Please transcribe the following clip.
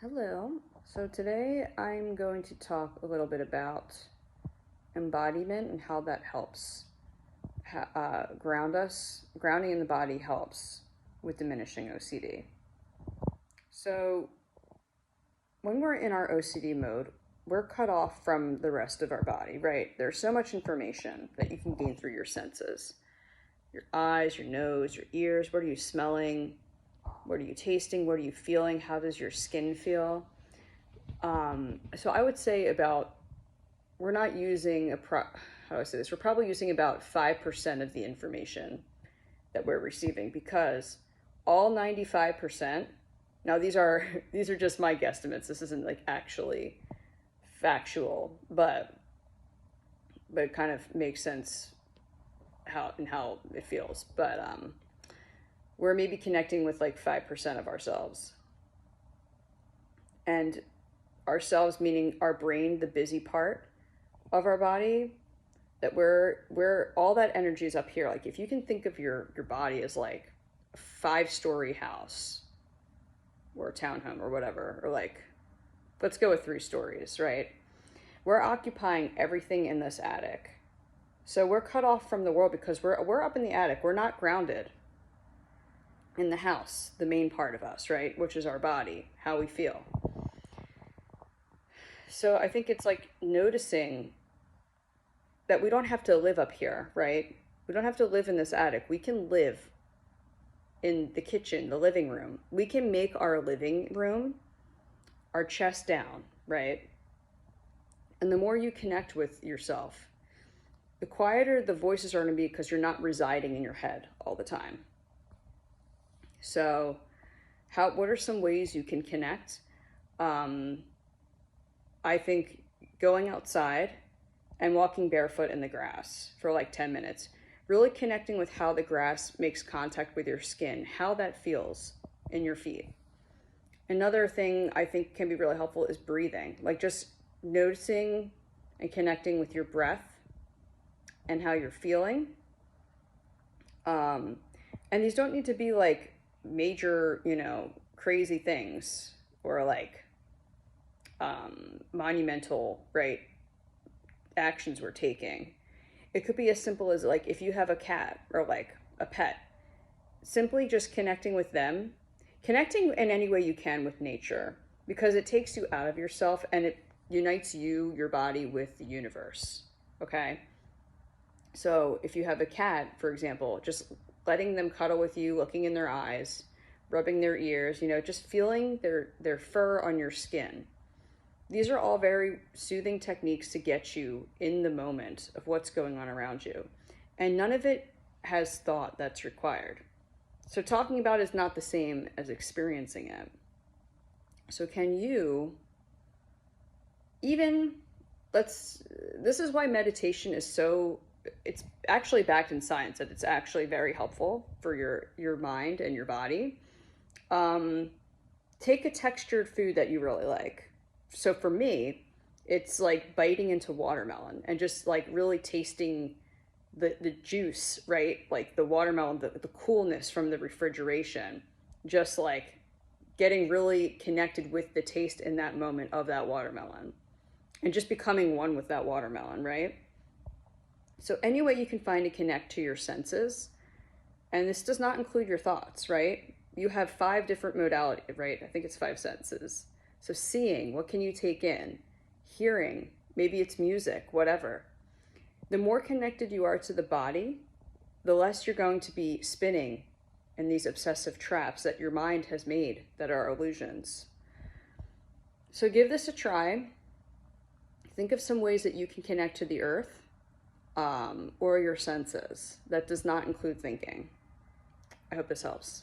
Hello. So today I'm going to talk a little bit about embodiment and how that helps ground us. Grounding in the body helps with diminishing OCD. So when we're in our OCD mode, we're cut off from the rest of our body, right? There's so much information that you can gain through your senses. Your eyes, your nose, your ears. What are you smelling? What are you tasting? What are you feeling? How does your skin feel? So I would say we're not using how do I say this? We're probably using about 5% of the information that we're receiving, because all 95%, now these are just my guesstimates. This isn't like actually factual, but it kind of makes sense how it feels. But we're maybe connecting with like 5% of ourselves. And ourselves meaning our brain, the busy part of our body, that we're all that energy is up here. Like if you can think of your body as like a 5-story house or a townhome or whatever, or like, let's go with 3 stories, right? We're occupying everything in this attic. So we're cut off from the world because we're up in the attic. We're not grounded in the house, the main part of us, right? Which is our body, how we feel. So I think it's like noticing that we don't have to live up here, right? We don't have to live in this attic. We can live in the kitchen, the living room. We can make our living room our chest down, right? And the more you connect with yourself, the quieter the voices are going to be, because you're not residing in your head all the time. So what are some ways you can connect? I think going outside and walking barefoot in the grass for like 10 minutes, really connecting with how the grass makes contact with your skin, how that feels in your feet. Another thing I think can be really helpful is breathing, like just noticing and connecting with your breath and how you're feeling. And these don't need to be like major, crazy things, or like monumental, right, actions we're taking. It could be as simple as like if you have a cat or like a pet, simply just connecting with them, connecting in any way you can with nature, because it takes you out of yourself and it unites you, your body, with the universe. Okay? So if you have a cat, for example, just letting them cuddle with you, looking in their eyes, rubbing their ears, just feeling their fur on your skin. These are all very soothing techniques to get you in the moment of what's going on around you. And none of it has thought that's required. So talking about is not the same as experiencing it. So can you even, this is why meditation is so, it's actually backed in science that it's actually very helpful for your mind and your body. Take a textured food that you really like. So for me, it's like biting into watermelon and just like really tasting the juice, right? Like the watermelon, the coolness from the refrigeration, just like getting really connected with the taste in that moment of that watermelon and just becoming one with that watermelon, right? So any way you can find to connect to your senses, and this does not include your thoughts, right? You have 5 different modalities, right? I think it's 5 senses. So seeing, what can you take in? Hearing, maybe it's music, whatever. The more connected you are to the body, the less you're going to be spinning in these obsessive traps that your mind has made that are illusions. So give this a try. Think of some ways that you can connect to the earth, or your senses. That does not include thinking. I hope this helps.